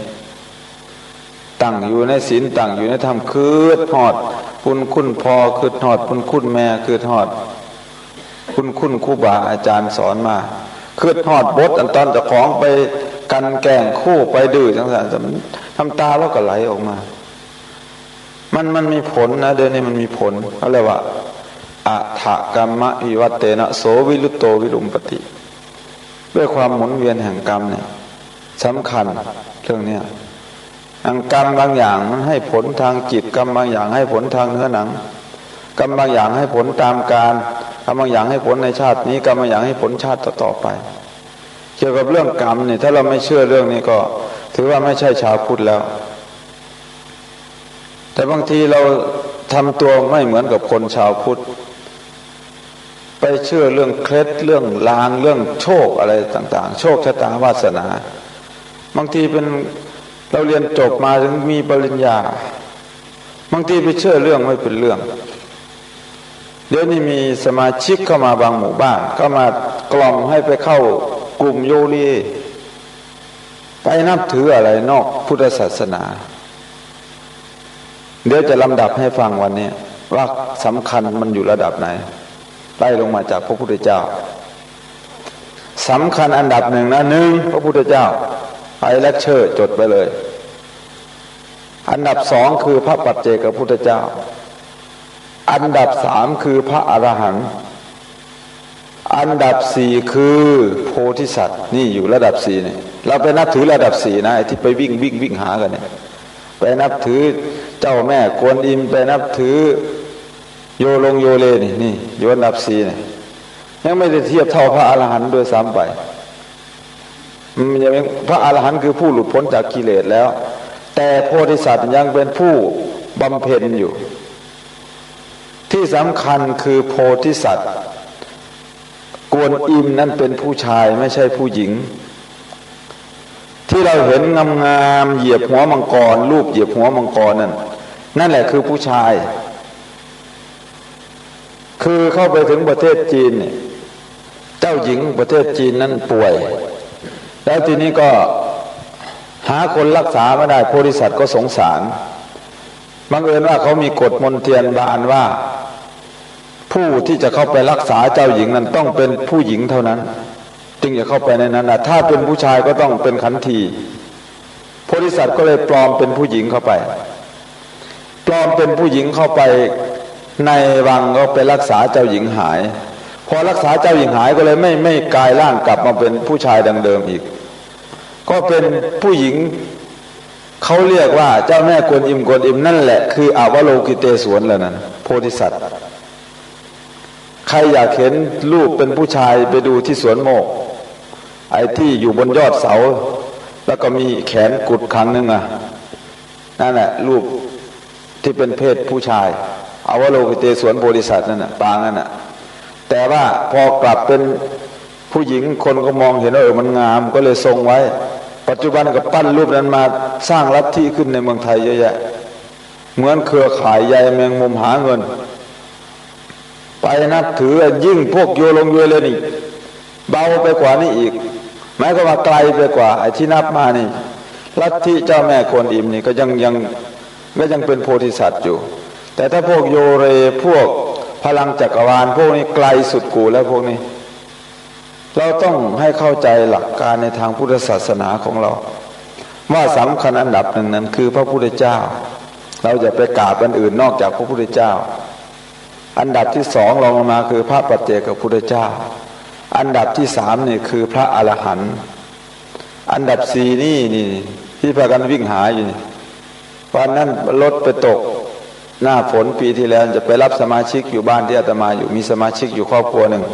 ตั้งอยู่ในศีลตั้งอยู่ในธรรมคืดทอดบุญคุณพ่อคืดทอดบุญคุณแม่คืดทอดบุญคุณครูบาอาจารย์สอนมาคืดทอดบทอันตอนเจ้าของไปกันแกล้งคู่ไปดื้อจังซั่นทำตาแล้วก็ไหลออกมามันมีผลนะเดี๋ยวนี้มันมีผลเขาเรียกว่าอัฏฐกรรมะวิวัตเตนะโสวิรุตโตวิรุมปติด้วยความหมุนเวียนแห่งกรรมเนี่ยสำคัญเรื่องนี้กรรมบางอย่างมันให้ผลทางจิตกรรมบางอย่างให้ผลทางเนื้อหนังกรรมบางอย่างให้ผลตามการกรรมบางอย่างให้ผลในชาตินี้กรรมบางอย่างให้ผลชาติต่อไปเกี่ยวกับเรื่องกรรมเนี่ยถ้าเราไม่เชื่อเรื่องนี้ก็ถือว่าไม่ใช่ชาวพุทธแล้วแต่บางทีเราทำตัวไม่เหมือนกับคนชาวพุทธไปเชื่อเรื่องเคล็ดเรื่องลางเรื่องโชคอะไรต่างๆโชคชะตาวาสนาบางทีเป็นเราเรียนจบมาถึงมีปริญญาบางทีไปเชื่อเรื่องไม่เป็นเรื่องเดี๋ยวนี้มีสมาชิกเข้ามาบางหมู่บ้านก็มากล่อมให้ไปเข้ากลุ่มโยลีไปนับถืออะไรนอกพุทธศาสนา เดี๋ยวจะลำดับให้ฟังวันนี้ว่าสำคัญมันอยู่ระดับไหนไล่ลงมาจากพระพุทธเจ้าสำคัญอันดับหนึ่งนะหนึ่งพระพุทธเจ้าไปเลคเชอร์จดไปเลยอันดับสองคือพระปัจเจกพุทธเจ้าอันดับสามคือพระอรหันต์อันดับสี่คือโพธิสัตว์นี่อยู่ระดับสี่เนี่ยเราไปนับถือระดับสี่นะไอ้ที่ไปวิ่งหากันเนี่ยไปนับถือเจ้าแม่กวนอิมไปนับถือโยเลนี่อยู่อันดับสี่เนี่ยยังไม่ได้เทียบเท่าพระอรหันต์ด้วยซ้ำไปพระอรหันต์คือผู้หลุดพ้นจากกิเลสแล้วแต่โพธิสัตว์ยังเป็นผู้บำเพ็ญอยู่ที่สำคัญคือโพธิสัตว์กวนอิมนั้นเป็นผู้ชายไม่ใช่ผู้หญิงที่เราเห็นงามๆเหยียบหัวมังกรรูปเหยียบหัวมังกรนั่นแหละคือผู้ชายคือเข้าไปถึงประเทศจีนเจ้าหญิงประเทศจีนนั้นป่วยแล้วทีนี้ก็หาคนรักษาไม่ได้โพธิสัตว์ก็สงสารบังเอิญว่าเขามีกฎมนเทียนบานว่าผู้ที่จะเข้าไปรักษาเจ้าหญิงนั้นต้องเป็นผู้หญิงเท่านั้นจึงจะเข้าไปในนั้นนะถ้าเป็นผู้ชายก็ต้องเป็นขันทีโพธิสัตว์ก็เลยปลอมเป็นผู้หญิงเข้าไปปลอมเป็นผู้หญิงเข้าไปในวังก็ไปรักษาเจ้าหญิงหายพอรักษาเจ้าหญิงหายก็เลยไม่กลายร่างกลับมาเป็นผู้ชายดังเดิมอีกก็เป็นผู้หญิงเขาเรียกว่าเจ้าแม่กวนอิมนั่นแหละคืออวโลกิเตศวรแล้วนั่นโพธิสัตว์ใครอยากเห็นรูปเป็นผู้ชายไปดูที่สวนโมกไอ้ที่อยู่บนยอดเสาแล้วก็มีแขนกุดครั้งนึงนั่นแหละรูปที่เป็นเพศผู้ชายอวโลกิเตศวรโพธิสัตว์นั่นน่ะปางนั่นน่ะแต่ว่าพอกลับเป็นผู้หญิงคนก็มองเห็นว่ามันงามก็เลยทรงไว้ปัจจุบันก็ปั้นรูปนั้นมาสร้างลัทธิขึ้นในเมืองไทยเยอะแยะเหมือนเครือข่ายใยแมงมุมหาเงินไปนับถือยิ่งพวกโยเลยนี่เบาไปกว่านี้อีกหมายความว่าไกลไปกว่าไอ้ที่นับมานี่ลัทธิเจ้าแม่กวนอิมนี่ก็ยังเป็นโพธิสัตว์อยู่แต่ถ้าพวกโยเรพวกพลังจักรวาลพวกนี้ไกลสุดกูแล้วพวกนี้เราต้องให้เข้าใจหลักการในทางพุทธศาสนาของเราว่าสำคัญอันดับหนึ่งนั้นคือพระพุทธเจ้าเราอย่าไปกราบอันอื่นนอกจากพระพุทธเจ้าอันดับที่สองรองลงมาคือพระปัจเจกพุทธเจ้าอันดับที่สามนี่คือพระอรหันต์อันดับสี่นี่ที่พากันวิ่งหาอยู่นี่วันนั้นรถไปตกหน้าฝนปีที่แล้วจะไปรับสมาชิกอยู่บ้านที่อาตมาอยู่มีสมาชิกอยู่ครอบครัวหนึ่ง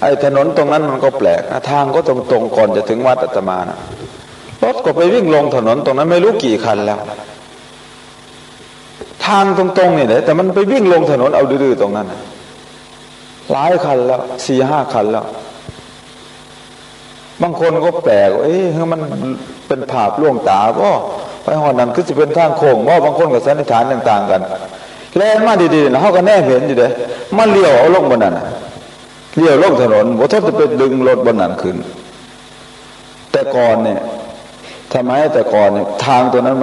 ไอ้ถนนตรงนั้นมันก็แปลกนะทางก็ตรงก่อนจะถึงวัดอาตมานะรถก็ไปวิ่งลงถนนตรงนั้นไม่รู้กี่คันแล้วทางตรงๆนี่แหละแต่มันไปวิ่งลงถนนเอาดื้อๆตรงนั้นหลายคันแล้ว 4-5 คันแล้วบางคนก็แปลกมันเป็นภาพล่วงตาก็ไปหอนั้นคือจะเป็นทางโค้งว่าบางคนก็สันนิษฐานต่างๆกันแล่นมาดีๆนะเขาก็แน่เห็นอยู่เด้มันเลี้ยวเอาลงบนนั้นเลี้ยวลงถนนบ่ทนจะไปดึงรถบนนั้นขึ้นแต่ก่อนเนี่ยทำไมแต่ก่อนเนี่ยทางตัวนั้น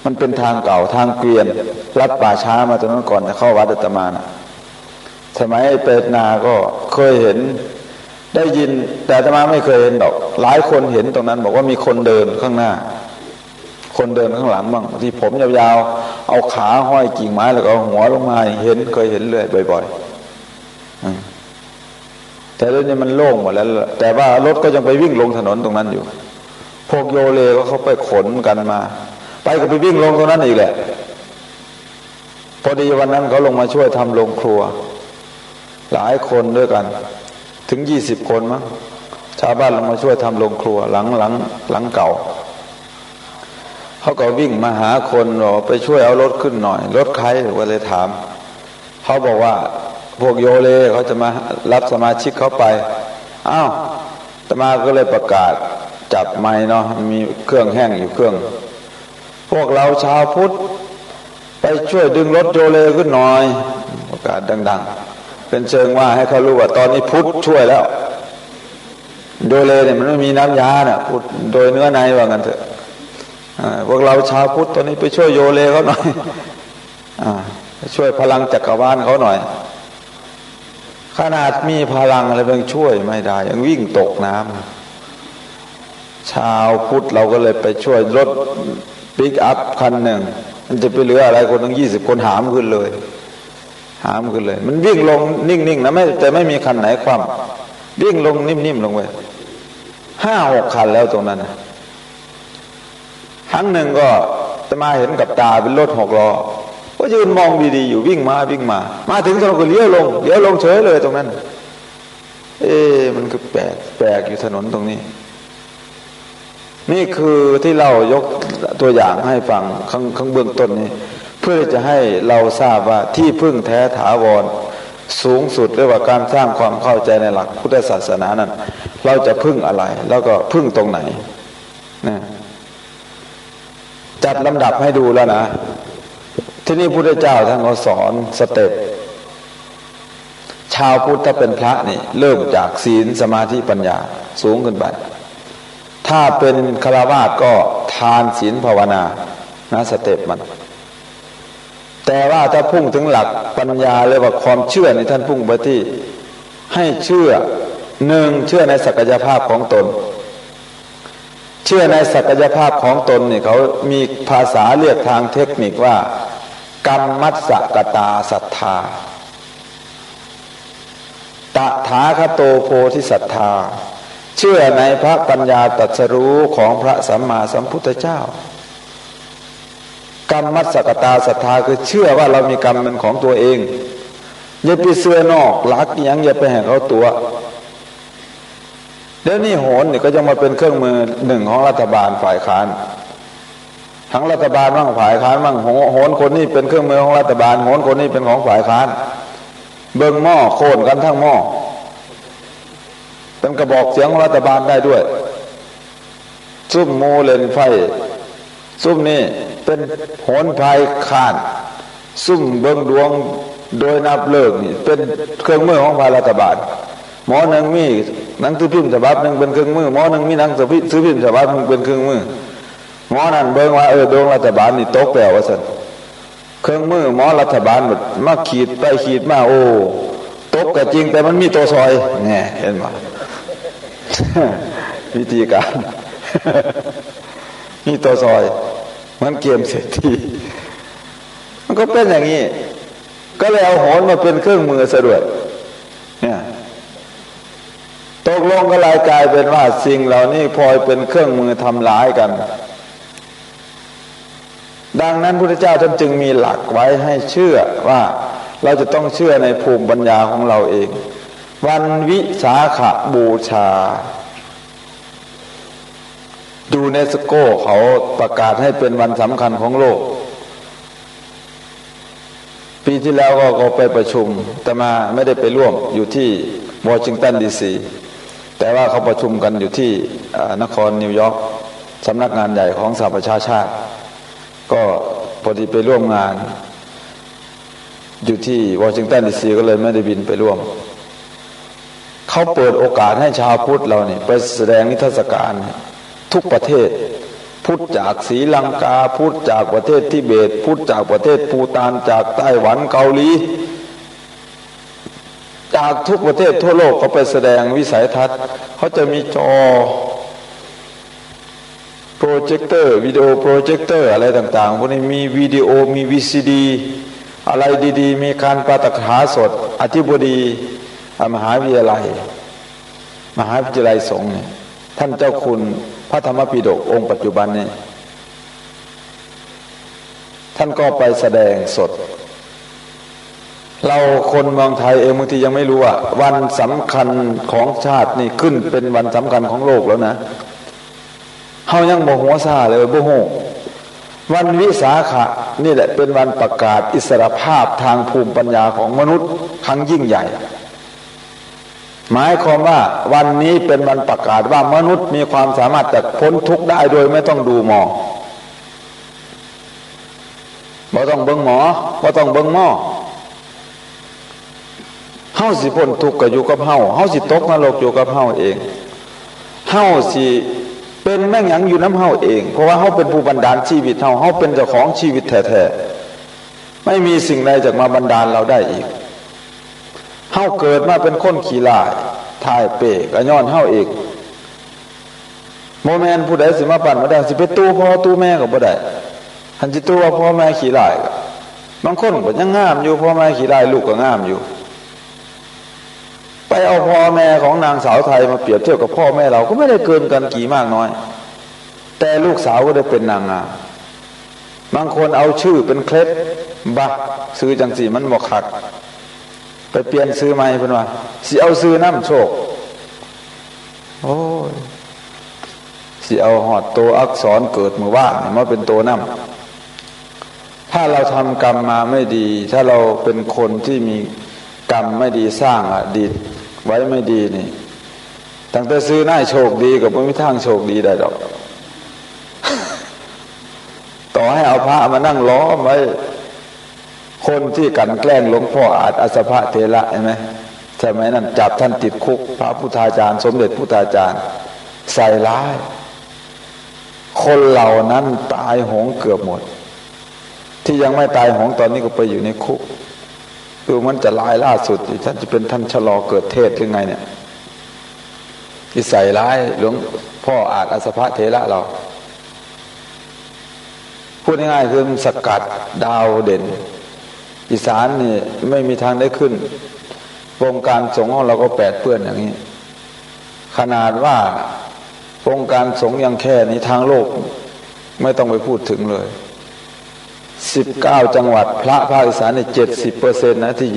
มันเป็นทางเก่าทางเกวียนลัดป่าช้ามาตรงนั้นก่อนจะเข้าวัดอาตมานะสมัยเป็ดนาก็เคยเห็นได้ยินแต่อาตมาไม่เคยเห็นดอกหลายคนเห็นตรงนั้นบอกว่ามีคนเดินข้างหน้าคนเดินข้างหลังบ้างที่ผมยาวๆเอาขาห้อยกิ่งไม้แล้วก็เอาหัวลงมาเคยเห็นเลยบ่อยๆแต่เรื่องนี้มันโล่งหมดแล้วแต่ว่ารถก็ยังไปวิ่งลงถนนตรงนั้นอยู่พวกโยเลก็เขาไปขนกันมาไปก็ไปวิ่งลงตรงนั้นอีกแหละพอดีวันนั้นเขาลงมาช่วยทำโรงครัวหลายคนด้วยกันถึง20 คนมั้งชาวบ้านลงมาช่วยทำโรงครัวหลังเก่าเขาก็วิ่งมาหาคนบอกไปช่วยเอารถขึ้นหน่อยรถใครก็เลยถามเขาบอกว่าพวกโยเลเขาจะมารับสมาชิกเขาไปอ้าวอาตมาก็เลยประกาศจับไมค์เนาะมีเครื่องแห้งอยู่เครื่องพวกเราชาวพุทธไปช่วยดึงรถโยเลขึ้นหน่อยประกาศดังๆเป็นเชิงว่าให้เขารู้ว่าตอนนี้พุทธช่วยแล้วโยเลเนี่ยมันไม่มีน้ำยาน่ะพุทธโดยเนื้อในว่างั้นเถอะ พวกเราชาวพุทธตอนนี้ไปช่วยโยเลเขาหน่อยช่วยพลังจักรวาลเขาหน่อยขนาดมีพลังอะไรเพียงช่วยไม่ได้ยังวิ่งตกน้ำชาวพุทธเราก็เลยไปช่วยรถปิกอัพคันหนึ่งมันจะไปเหลืออะไรคนตั้ง20 คนหามขึ้นเลยมันวิ่งลงนิ่งๆนะแต่ไม่มีคันไหนคว่ำวิ่งลงนิ่มๆลงไป5-6 คันแล้วตรงนั้นครั้งหนึ่งก็จะมาเห็นกับตาเป็นรถ6 ล้อก็ยืนมองดีๆอยู่วิ่งมาถึงถนนก็เลี้ยวลงเฉยเลยตรงนั้นมันคือแปลกอยู่ถนนตรงนี้นี่คือที่เรายกตัวอย่างให้ฟังข้างเบื้องต้นนี้เพื่อจะให้เราทราบว่าที่พึ่งแท้ถาวรสูงสุดเรียกว่าการสร้างความเข้าใจในหลักพุทธศาสนานั้นเราจะพึ่งอะไรแล้วก็พึ่งตรงไหนนะจัดลำดับให้ดูแล้วนะที่นี่พุทธเจ้าท่านก็สอนสเต็ปชาวพุทธถ้าเป็นพระนี่เริ่มจากศีลสมาธิปัญญาสูงขึ้นไปถ้าเป็นฆราวาสก็ทานศีลภาวนานะสเต็ปมันแต่ว่าถ้าพุ่งถึงหลักปัญญาเรียกว่าความเชื่อในท่านพุ่งไปที่ให้เชื่อ1เชื่อในศักยภาพของตนเชื่อในศักยภาพของตนนี่เขามีภาษาเรียกทางเทคนิคว่ากรรมัสสกตาศรัทธาตถาคโตโพธิศรัทธาเชื่อในพระปัญญาตรัสรู้ของพระสัมมาสัมพุทธเจ้ากรรมัสสกตาศรัทธาคือเชื่อว่าเรามีกรรมเป็นของตัวเองอย่าไปเสื้อนอกลักยังอย่าไปแห่งเขาตัวเดี๋ยวนี้โหนนี่ก็ยังมาเป็นเครื่องมือหนึ่งของรัฐบาลฝ่ายค้านทั้งรัฐบาลบ้างฝ่ายค้านบ้างโหนคนนี้เป็นเครื่องมือของรัฐบาลโหนคนนี้เป็นของฝ่ายค้านเบิ่งหม้อโค่นกันทั้งหม้อเป็นกระบอกเสียงของรัฐบาลได้ด้วยซุ่มโมเลนไฟซุ่มนี่เป็นโหนภัยค้านซุ่มเบิ่งดวงโดยนับเลิกนี่เป็นเครื่องมือของฝ่ายรัฐบาลหมอหนึ่งมีหนังสือพิมพ์ฉบับหนึ่งเป็นเครื่องมือหมอหนึ่งมีหนังสือพิมพ์ฉบับหนึ่งเป็นเครื่องมือหมอนั่นเบิ่งว่าดวงรัฐบาลนี่ตกแล้วว่าซั่นเครื่องมือหมอรัฐบาลหมดมาขีดไปขีดมาโอ้ตกก็จริงแต่มันมีตัวซอยแน่เห็นบ่ วิธีการ มีตัวซอยมันเกมเศรษฐีมันก็เป็นอย่างนี้ก็เลยเอาโหนมาเป็นเครื่องมือซะด้วยเนี่ยตกลงก็กลายเป็นว่าสิ่งเหล่านี้พลอยเป็นเครื่องมือทำร้ายกันดังนั้นพระพุทธเจ้าท่านจึงมีหลักไว้ให้เชื่อว่าเราจะต้องเชื่อในภูมิปัญญาของเราเองวันวิสาขบูชายูเนสโกเขาประกาศให้เป็นวันสำคัญของโลกปีที่แล้วก็ไปประชุมแต่มาไม่ได้ไปร่วมอยู่ที่วอชิงตันดีซีแต่ว่าเขาประชุมกันอยู่ที่นครนิวยอร์กสำนักงานใหญ่ของสหประชาชาติก็พอดีไปร่วมงานอยู่ที่วอชิงตันดีซีก็เลยไม่ได้บินไปร่วมเขาเปิดโอกาสให้ชาวพุทธเราเนี่ยไปแสดงนิทรรศการทุกประเทศพุทธจากศรีลังกาพุทธจากประเทศทิเบตพุทธจากประเทศภูฏานจากไต้หวันเกาหลีจากทุกประเทศทั่วโลกเขาไปแสดงวิสัยทัศน์เขาจะมีจอโปรเจคเตอร์วิดีโอโปรเจคเตอร์อะไรต่างๆพวกนี้มีวิดีโอมี VCD อะไรดีๆมีการปาฐกถาสดอธิบดีมหาวิทยาลัยสงฆ์เนี่ยท่านเจ้าคุณพระธรรมปิฎกองค์ปัจจุบันนี้ท่านก็ไปแสดงสดเราคนเมืองไทยเองบางทียังไม่รู้ว่าวันสำคัญของชาตินี่ขึ้นเป็นวันสำคัญของโลกแล้วนะเฮายังบ่หัวซาเลยบ่ฮู้วันวิสาขะนี่แหละเป็นวันประกาศอิสรภาพทางภูมิปัญญาของมนุษย์ครั้งยิ่งใหญ่หมายความว่าวันนี้เป็นวันประกาศว่ามนุษย์มีความสามารถจะพ้นทุกข์ได้โดยไม่ต้องดูหมอบ่ต้องเบิ่งหมอบ่ต้องเบิ่งหมอเฮาสิพ้นทุกข์ก็อยู่กับเฮาสิตกนรกอยู่กับเฮาเองเฮาสิเป็นม แม่งหยังอยู่น้ำเฮาเองเพราะว่าเฮาเป็นผู้บันดาลชีวิตเฮาเป็นเจ้าของชีวิตแท้ๆไม่มีสิ่งใดจะมาบันดาลเราได้อีกเฮาเกิดมาเป็นคนขี้ลายถ่ายเปะก็ย้อนเฮาเองโมแมนผู้ใดสิมาปั่นมาได้สิไปตู้พ่อตู้แม่ก็บ่ได้หันสิตู้ว่าพ่อแม่ขี้ลายบางคนก็ยังงามอยู่พ่อแม่ขี้ลายลูกก็งามอยู่ไปเอาพ่อแม่ของนางสาวไทยมาเปรียบเทียบกับพ่อแม่เราก็ไม่ได้เกินกันกี่มากน้อยแต่ลูกสาวก็ได้เป็นนางงามบางคนเอาชื่อเป็นเคล็ดบักซื้อจังสีมันบ่คักไปเปลี่ยนซื้อใหม่เพิ่นว่าสิเอาซื้อน้ำโชคโอ้ยสิเอาหอดตัวอักษรเกิดมือว่างมาเป็นตัวน้ำถ้าเราทำกรรมมาไม่ดีถ้าเราเป็นคนที่มีกรรมไม่ดีสร้างอดีตไว้ไม่ดีนี่ตั้งแต่ซื้อหน้าโชคดีกับไม่มีทางโชคดีได้ดอก ต่อให้เอาพระมานั่งล้อมไว้คนที่กันแกล้งหลวงพ่ออาจอสภะเถระเห็นไหมใช่ไหมนั่นจับท่านติดคุกพระพุทธาจารย์สมเด็จพุทธาจารย์ใส่ร้ายคนเหล่านั้นตายโหงเกือบหมดที่ยังไม่ตายโหงตอนนี้ก็ไปอยู่ในคุกดูมันจะลายล่าสุดท่านจะเป็นท่านชะลอเกิดเทศหรือไงเนี่ยที่ใส่ร้ายหลวงพ่ออาจอสภะเถระเราพูดง่ายๆคือสกัดดาวเด่นอีสานนี่ไม่มีทางได้ขึ้นวงการสงฆ์ของเราก็แปดเปื้อนอย่างนี้ขนาดว่าวงการสงฆ์ยังแค่นี้ทางโลกไม่ต้องไปพูดถึงเลย19 จังหวัดพระภาคอีสานนี่ 70% นะที่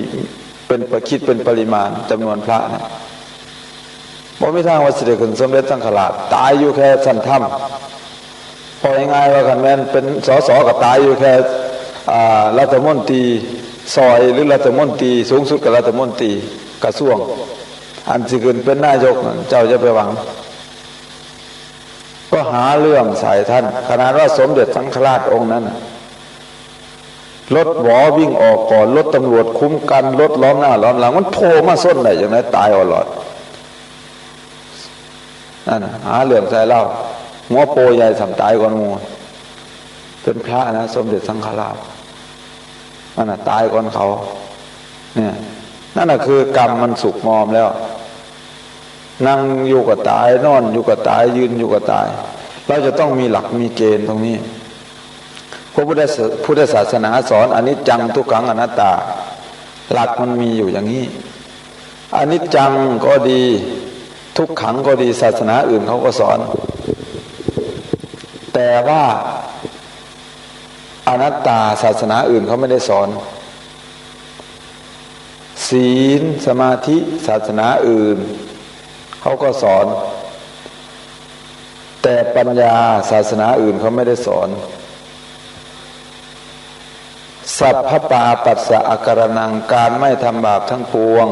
เป็นคิดเป็นปริมาณจำนวนพระนะบ่มีทางว่าสิได้ขึ้นสมเด็จสังฆราชตายอยู่แค่สันถ้ำพอง่ายๆว่ากันแม่นเป็นสสก็ตายอยู่แค่รัฐมนตรีซอยหรือรัฐมนตรีสูงสุดกับรัฐมนตรีกระทรวงอันสิขึ้นเป็นนายกเจ้าจะไปหวังก็หาเรื่องใส่ท่านขนาดว่าสมเด็จสังฆราชองค์นั้นรถหวอวิ่งออกก่อนรถตำรวจคุ้มกันรถล้อมหน้าล้อมหลังมันโผล่มาส้นไหนอย่างนั้นตายอรอดนั่นหาเรื่องใส่เล่าหัวโปใหญ่สำตายก่อนงูเป็นพระนะสมเด็จสังฆราชนั่นตายก่อนเขาเนี่ยนั่นคือกรรมมันสุกมอมแล้วนั่งอยู่กับตายนอนอยู่กับตายยืนอยู่กับตายเราจะต้องมีหลักมีเกณฑ์ตรงนี้พระพุทธศาสนาสอนอนิจจังทุกขังอนัตตาหลักมันมีอยู่อย่างนี้อนิจจังก็ดีทุกขังก็ดีศาสนาอื่นเขาก็สอนแต่ว่าอนัตตาศาสนาอื่นเขาไม่ได้สอนศีลสมาธิศาสนาอื่นเขาก็สอนแต่ปัญญาศาสนาอื่นเขาไม่ได้สอนสัพพปาปัสสะอาการนังการไม่ทำบาปทั้งปวง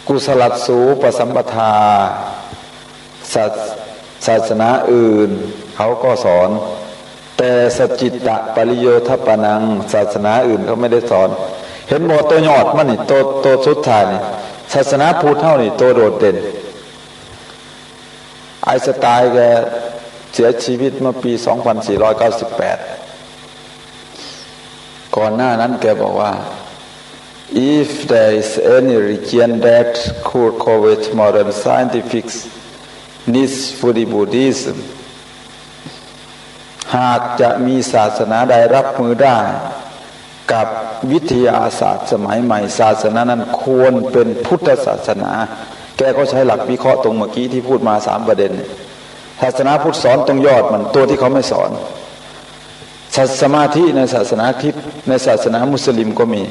กุศลสูปสัมปทาศาสนาอื่นเขาก็สอนแต่สัจจิตตปริโยทปนังศาสนาอื่นเขาไม่ได้สอนเห็นหมดตัวยอดมันนี่ตัวสุดท้ายนี่ศาสนาพุทธเท่านี่ตัวโดดเด่นไอน์สไตน์แกเสียชีวิตเมื่อปี 2498 ก่อนหน้านั้นแกบอกว่า if there is any religion that could cover modern scientific needs for the Buddhism หากจะมีศาสนาใดรับมือได้กับวิทยาศาสตร์สมัยใหม่ศาสนานั้นควรเป็นพุทธศาสนาแกก็ใช้หลักวิเคราะห์ตรงเมื่อกี้ที่พูดมา3ประเด็นศาสนาพุทธสอนตรงยอดมันตัวที่เขาไม่สอนสมาธิในศาสนาคริสต์ในศาสนามุสลิมก็มี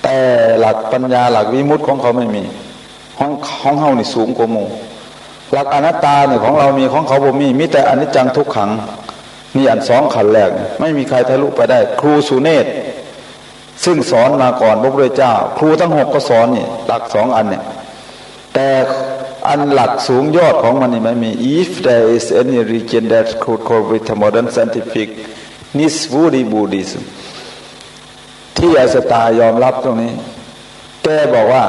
แต่หลักปัญญาหลักวิมุตติของเขาไม่มีของเฮานี่สูงกว่าหมู่หลักอนัตตาเนี่ยของเรามีของเขาบ่มีแต่อนิจจังทุกขังนี่อัน2ขันแรกไม่มีใครทะลุไปได้ครูสุเนศซึ่งสอนมาก่อนพระพุทธเจ้าครูทั้ง6ก็สอนนี่หลัก2อันเนี่ยแต่อันหลักสูงยอดของมันนี่ไม่มี if there is any religion that could cope with modern scientific needs for Buddhism ที่อาสตายอมรับตรงนี้แกบอกว่า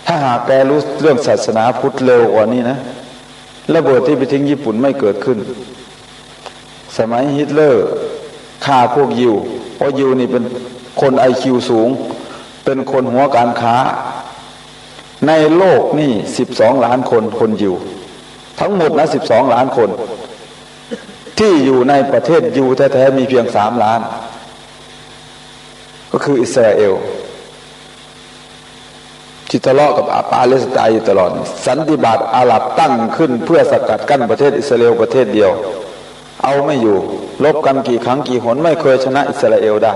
ถ้าหากแกรู้เรื่องศาสนาพุทธเร็วกว่านี้นะ ระเบิดที่ไปทิ้งญี่ปุ่นไม่เกิดขึ้นสมัยฮิตเลอร์ฆ่าพวกยิวเพราะยิวนี่เป็นคนIQสูงเป็นคนหัวการค้าในโลกนี่12 ล้านคนยิวทั้งหมดนะ12 ล้านคนที่อยู่ในประเทศยิวแท้ๆมีเพียง3 ล้านก็คืออิสราเอลที่ทะเลาะกับปาเลสไตน์อยู่ตลอดสันติบาตอาหรับตั้งขึ้นเพื่อสกัดกั้นประเทศอิสราเอลประเทศเดียวเอาไม่อยู่ลบกันกี่ครั้งกี่หนไม่เคยชนะอิสราเอลได้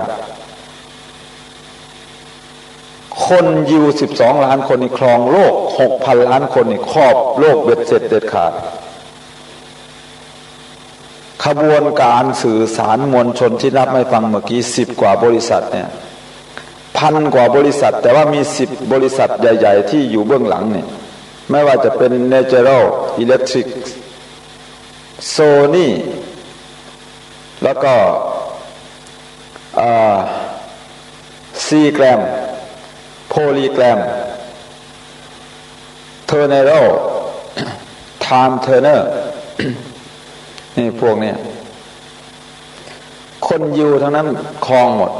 คนยิว12 ล้านคนนี่ครองโลก 6,000 ล้านคนนี่ครอบโลกเบ็ดเสร็จเด็ดขาดขบวนการสื่อสารมวลชนที่นับไม่ฟังเมื่อกี้10 กว่าบริษัทเนี่ย1,000 กว่าบริษัทแต่ว่ามี10 บริษัทใหญ่ๆที่อยู่เบื้องหลังเนี่ยไม่ว่าจะเป็น General Electric Sony แล้วก็Seagram Polygram Tornado Time Turner นี่พวกนี้คนยิวทั้งนั้นครองหมด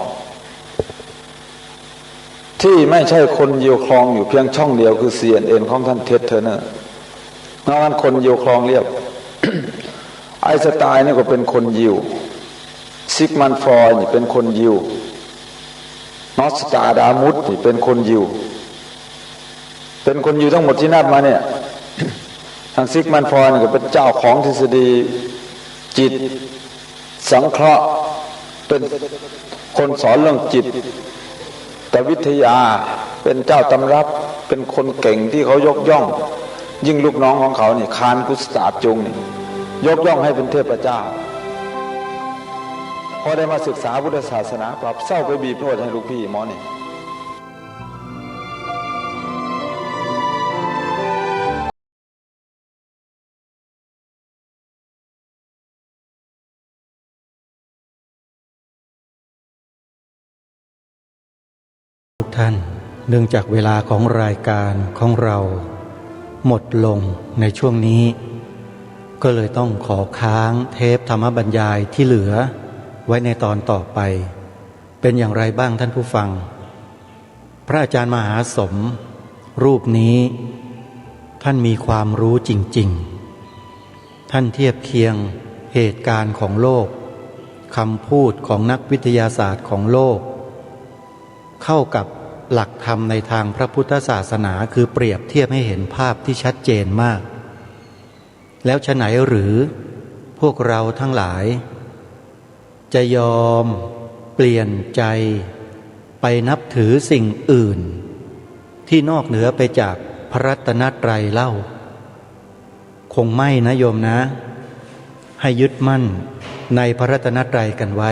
ที่ไม่ใช่คนยิวครองอยู่เพียงช่องเดียวคือ CNN ของท่านเท็ดเทอร์เนอร์นอกนั้นคนยิวครองเรียบ ไอน์สไตน์นี่ก็เป็นคนยิวซิกมันฟรอยด์นี่เป็นคนยิวนอสตาดามุสนี่เป็นคนยิวเป็นคนยิวทั้งหมดที่นับมาเนี่ย ทางซิกมันฟรอยด์นี่ก็เป็นเจ้าของทฤษฎีจิตสังเคราะห์เป็นคนสอนเรื่องจิตแต่วิทยาเป็นเจ้าตำรับเป็นคนเก่งที่เขายกย่องยิ่งลูกน้องของเขาเนี่ยคานกุสตาฟจุงนี่ยกย่องให้เป็นเทพเจ้าพอได้มาศึกษาพุทธศาสนาปรับเศร้าไปบีบนวดให้ลูกพี่หมอนี่ท่านเนื่องจากเวลาของรายการของเราหมดลงในช่วงนี้ก็เลยต้องขอค้างเทปธรรมบรรยายที่เหลือไว้ในตอนต่อไปเป็นอย่างไรบ้างท่านผู้ฟังพระอาจารย์มหาสมรูปนี้ท่านมีความรู้จริงๆท่านเทียบเคียงเหตุการณ์ของโลกคำพูดของนักวิทยาศาสตร์ของโลกเข้ากับหลักธรรมในทางพระพุทธศาสนาคือเปรียบเทียบให้เห็นภาพที่ชัดเจนมากแล้วฉะไหนหรือพวกเราทั้งหลายจะยอมเปลี่ยนใจไปนับถือสิ่งอื่นที่นอกเหนือไปจากพระรัตนตรัยเล่าคงไม่นะโยมนะให้ยึดมั่นในพระรัตนตรัยกันไว้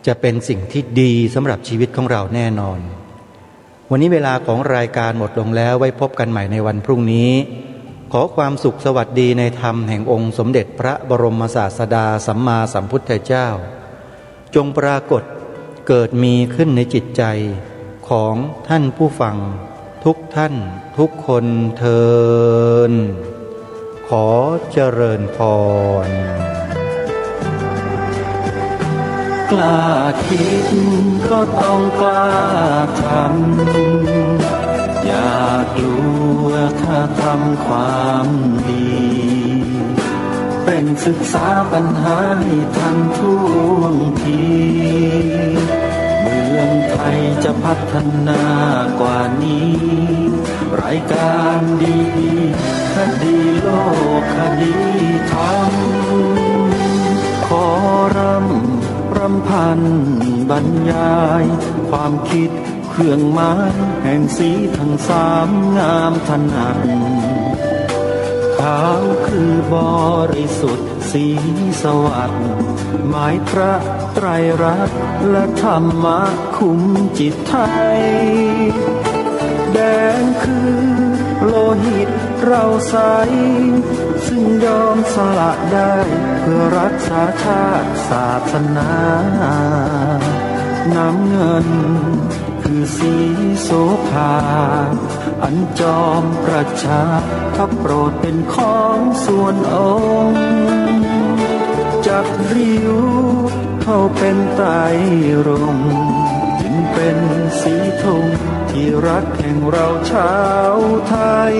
จะเป็นสิ่งที่ดีสำหรับชีวิตของเราแน่นอนวันนี้เวลาของรายการหมดลงแล้วไว้พบกันใหม่ในวันพรุ่งนี้ขอความสุขสวัสดีในธรรมแห่งองค์สมเด็จพระบรมศาสดาสัมมาสัมพุทธเจ้าจงปรากฏเกิดมีขึ้นในจิตใจของท่านผู้ฟังทุกท่านทุกคนเทินขอเจริญพรกล้าคิดก็ต้องกล้าทำอย่ากลัวถ้าทำความดีเป็นศึกษาปัญหาให้ทันท่วงทีเมืองไทยจะพัฒนากว่านี้รายการดีคดีโลกคดีธรรมขอรำพันบรรยายความคิดเครื่องหมายแห่งสีทั้งสามงามถนัดขาวคือบริสุทธิ์สีสวัสดิ์หมายพระไตรรัตน์และธรรมะคุมจิตไทยแดงคือโลหิตเราใสซึ่งยอมสละได้เพื่อรักษาชาติศาสนาน้ำเงินคือสีโสภา อันจอมประชาพระโปรดเป็นของส่วนองค์จักริ้วเข้าเป็นไตรรงค์จึงเป็นสีธงที่รักแห่งเราชาวไทย